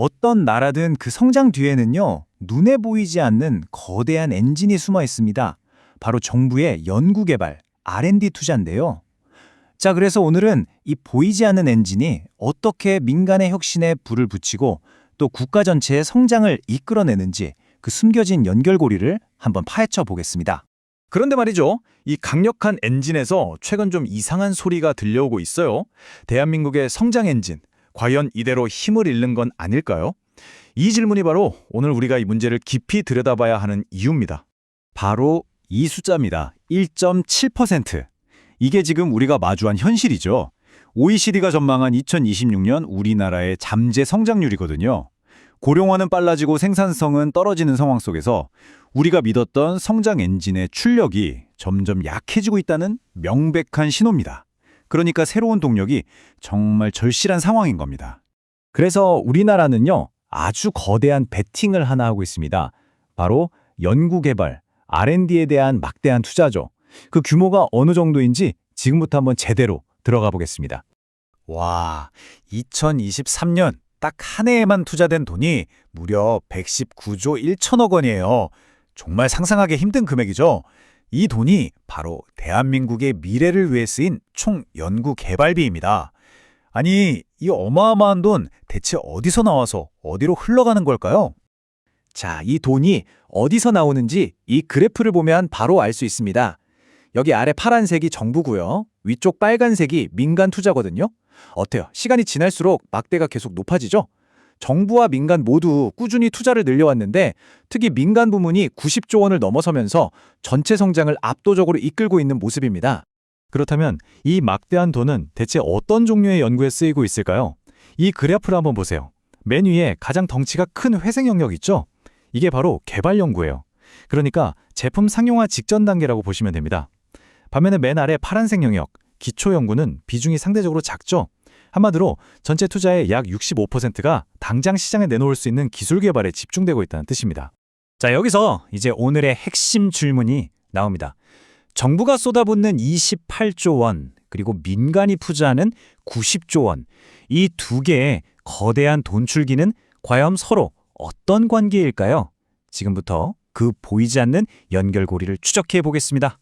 어떤 나라든 그 성장 뒤에는요, 눈에 보이지 않는 거대한 엔진이 숨어 있습니다. 바로 정부의 연구개발, R&D 투자인데요. 자, 그래서 오늘은 이 보이지 않는 엔진이 어떻게 민간의 혁신에 불을 붙이고 또 국가 전체의 성장을 이끌어내는지 그 숨겨진 연결고리를 한번 파헤쳐 보겠습니다. 그런데 말이죠. 이 강력한 엔진에서 최근 좀 이상한 소리가 들려오고 있어요. 대한민국의 성장 엔진, 과연 이대로 힘을 잃는 건 아닐까요? 이 질문이 바로 오늘 우리가 이 문제를 깊이 들여다봐야 하는 이유입니다. 바로 이 숫자입니다. 1.7%. 이게 지금 우리가 마주한 현실이죠. OECD가 전망한 2026년 우리나라의 잠재 성장률이거든요. 고령화는 빨라지고 생산성은 떨어지는 상황 속에서 우리가 믿었던 성장 엔진의 출력이 점점 약해지고 있다는 명백한 신호입니다. 그러니까 새로운 동력이 정말 절실한 상황인 겁니다. 그래서 우리나라는요, 아주 거대한 베팅을 하나 하고 있습니다. 바로 연구개발, R&D에 대한 막대한 투자죠. 그 규모가 어느 정도인지 지금부터 한번 제대로 들어가 보겠습니다. 와, 2023년 딱 한 해에만 투자된 돈이 무려 119조 1천억 원이에요. 정말 상상하기 힘든 금액이죠. 이 돈이 바로 대한민국의 미래를 위해 쓰인 총 연구 개발비입니다. 아니, 이 어마어마한 돈 대체 어디서 나와서 어디로 흘러가는 걸까요? 자, 이 돈이 어디서 나오는지 이 그래프를 보면 바로 알 수 있습니다. 여기 아래 파란색이 정부고요. 위쪽 빨간색이 민간 투자거든요. 어때요? 시간이 지날수록 막대가 계속 높아지죠? 정부와 민간 모두 꾸준히 투자를 늘려왔는데 특히 민간 부문이 90조 원을 넘어서면서 전체 성장을 압도적으로 이끌고 있는 모습입니다. 그렇다면 이 막대한 돈은 대체 어떤 종류의 연구에 쓰이고 있을까요? 이 그래프를 한번 보세요. 맨 위에 가장 덩치가 큰 회생 영역 있죠? 이게 바로 개발 연구예요. 그러니까 제품 상용화 직전 단계라고 보시면 됩니다. 반면에 맨 아래 파란색 영역, 기초 연구는 비중이 상대적으로 작죠? 한마디로 전체 투자의 약 65%가 당장 시장에 내놓을 수 있는 기술 개발에 집중되고 있다는 뜻입니다. 자, 여기서 이제 오늘의 핵심 질문이 나옵니다. 정부가 쏟아붓는 28조 원, 그리고 민간이 투자하는 90조 원, 이 두 개의 거대한 돈출기는 과연 서로 어떤 관계일까요? 지금부터 그 보이지 않는 연결고리를 추적해 보겠습니다.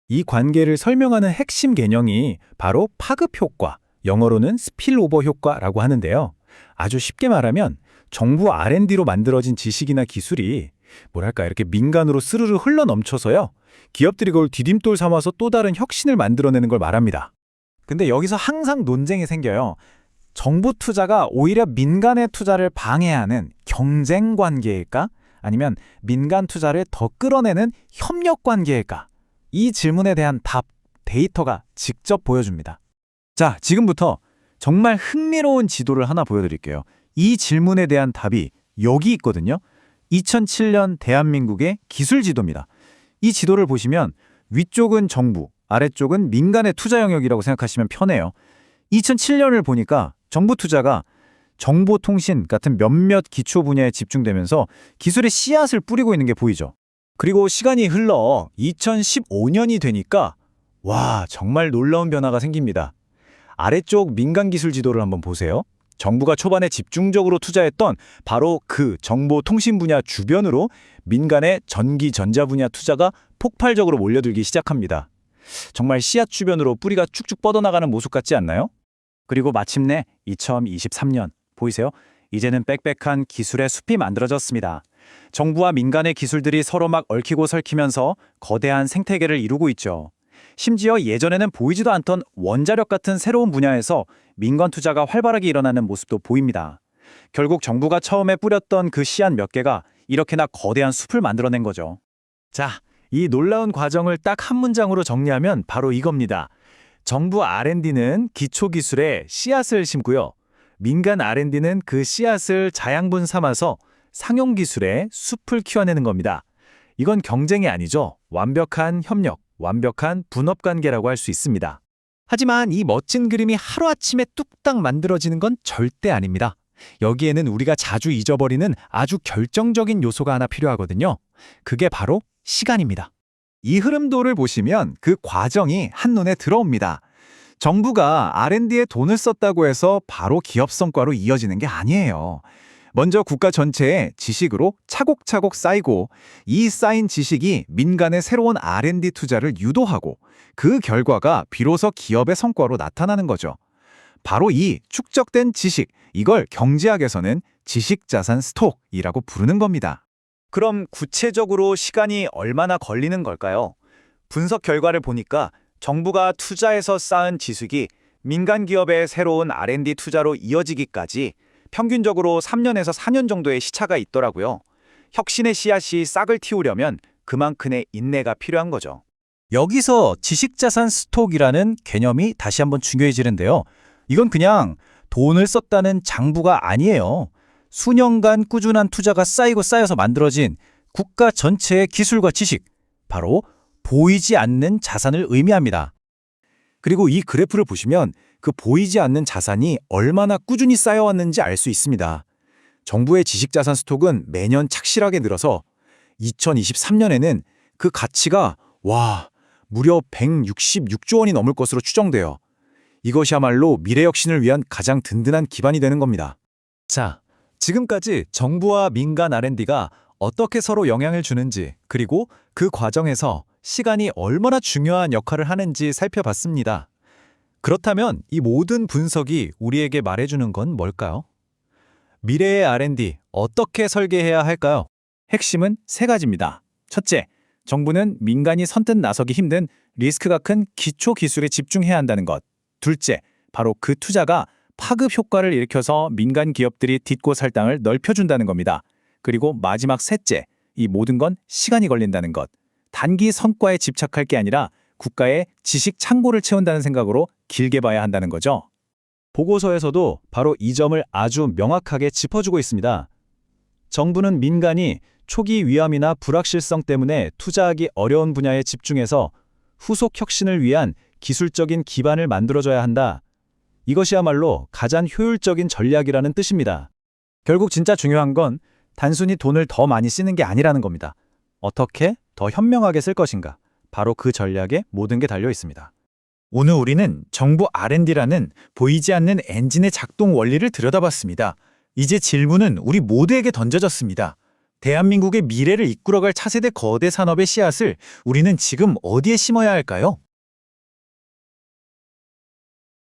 이 관계를 설명하는 핵심 개념이 바로 파급 효과, 영어로는 스필오버 효과라고 하는데요. 아주 쉽게 말하면 정부 R&D로 만들어진 지식이나 기술이 뭐랄까 이렇게 민간으로 스르르 흘러넘쳐서요. 기업들이 그걸 디딤돌 삼아서 또 다른 혁신을 만들어내는 걸 말합니다. 근데 여기서 항상 논쟁이 생겨요. 정부 투자가 오히려 민간의 투자를 방해하는 경쟁 관계일까? 아니면 민간 투자를 더 끌어내는 협력 관계일까? 이 질문에 대한 답, 데이터가 직접 보여줍니다. 자, 지금부터 정말 흥미로운 지도를 하나 보여드릴게요. 이 질문에 대한 답이 여기 있거든요. 2007년 대한민국의 기술 지도입니다. 이 지도를 보시면 위쪽은 정부, 아래쪽은 민간의 투자 영역이라고 생각하시면 편해요. 2007년을 보니까 정부 투자가 정보통신 같은 몇몇 기초 분야에 집중되면서 기술의 씨앗을 뿌리고 있는 게 보이죠. 그리고 시간이 흘러 2015년이 되니까 와, 정말 놀라운 변화가 생깁니다. 아래쪽 민간 기술 지도를 한번 보세요. 정부가 초반에 집중적으로 투자했던 바로 그 정보통신 분야 주변으로 민간의 전기 전자 분야 투자가 폭발적으로 몰려들기 시작합니다. 정말 씨앗 주변으로 뿌리가 쭉쭉 뻗어나가는 모습 같지 않나요? 그리고 마침내 2023년 보이세요? 이제는 빽빽한 기술의 숲이 만들어졌습니다. 정부와 민간의 기술들이 서로 막 얽히고 설키면서 거대한 생태계를 이루고 있죠. 심지어 예전에는 보이지도 않던 원자력 같은 새로운 분야에서 민간 투자가 활발하게 일어나는 모습도 보입니다. 결국 정부가 처음에 뿌렸던 그 씨앗 몇 개가 이렇게나 거대한 숲을 만들어낸 거죠. 자, 이 놀라운 과정을 딱 한 문장으로 정리하면 바로 이겁니다. 정부 R&D는 기초기술에 씨앗을 심고요. 민간 R&D는 그 씨앗을 자양분 삼아서 상용기술에 숲을 키워내는 겁니다. 이건 경쟁이 아니죠. 완벽한 협력, 완벽한 분업관계라고 할 수 있습니다. 하지만 이 멋진 그림이 하루아침에 뚝딱 만들어지는 건 절대 아닙니다. 여기에는 우리가 자주 잊어버리는 아주 결정적인 요소가 하나 필요하거든요. 그게 바로 시간입니다. 이 흐름도를 보시면 그 과정이 한눈에 들어옵니다. 정부가 R&D에 돈을 썼다고 해서 바로 기업 성과로 이어지는 게 아니에요. 먼저 국가 전체에 지식으로 차곡차곡 쌓이고 이 쌓인 지식이 민간의 새로운 R&D 투자를 유도하고 그 결과가 비로소 기업의 성과로 나타나는 거죠. 바로 이 축적된 지식, 이걸 경제학에서는 지식자산 스톡이라고 부르는 겁니다. 그럼 구체적으로 시간이 얼마나 걸리는 걸까요? 분석 결과를 보니까 정부가 투자해서 쌓은 지식이 민간 기업의 새로운 R&D 투자로 이어지기까지 평균적으로 3년에서 4년 정도의 시차가 있더라고요. 혁신의 씨앗이 싹을 틔우려면 그만큼의 인내가 필요한 거죠. 여기서 지식자산 스톡이라는 개념이 다시 한번 중요해지는데요. 이건 그냥 돈을 썼다는 장부가 아니에요. 수년간 꾸준한 투자가 쌓이고 쌓여서 만들어진 국가 전체의 기술과 지식, 바로 보이지 않는 자산을 의미합니다. 그리고 이 그래프를 보시면 그 보이지 않는 자산이 얼마나 꾸준히 쌓여왔는지 알 수 있습니다. 정부의 지식자산 스톡은 매년 착실하게 늘어서 2023년에는 그 가치가 무려 166조 원이 넘을 것으로 추정돼요. 이것이야말로 미래 혁신을 위한 가장 든든한 기반이 되는 겁니다. 자, 지금까지 정부와 민간 R&D가 어떻게 서로 영향을 주는지, 그리고 그 과정에서 시간이 얼마나 중요한 역할을 하는지 살펴봤습니다. 그렇다면 이 모든 분석이 우리에게 말해주는 건 뭘까요? 미래의 R&D 어떻게 설계해야 할까요? 핵심은 세 가지입니다. 첫째, 정부는 민간이 선뜻 나서기 힘든 리스크가 큰 기초 기술에 집중해야 한다는 것. 둘째, 바로 그 투자가 파급 효과를 일으켜서 민간 기업들이 딛고 살 땅을 넓혀준다는 겁니다. 그리고 마지막 셋째, 이 모든 건 시간이 걸린다는 것. 단기 성과에 집착할 게 아니라 국가의 지식 창고를 채운다는 생각으로 길게 봐야 한다는 거죠. 보고서에서도 바로 이 점을 아주 명확하게 짚어주고 있습니다. 정부는 민간이 초기 위험이나 불확실성 때문에 투자하기 어려운 분야에 집중해서 후속 혁신을 위한 기술적인 기반을 만들어줘야 한다. 이것이야말로 가장 효율적인 전략이라는 뜻입니다. 결국 진짜 중요한 건 단순히 돈을 더 많이 쓰는 게 아니라는 겁니다. 어떻게 더 현명하게 쓸 것인가? 바로 그 전략에 모든 게 달려 있습니다. 오늘 우리는 정부 R&D라는 보이지 않는 엔진의 작동 원리를 들여다봤습니다. 이제 질문은 우리 모두에게 던져졌습니다. 대한민국의 미래를 이끌어갈 차세대 거대 산업의 씨앗을 우리는 지금 어디에 심어야 할까요?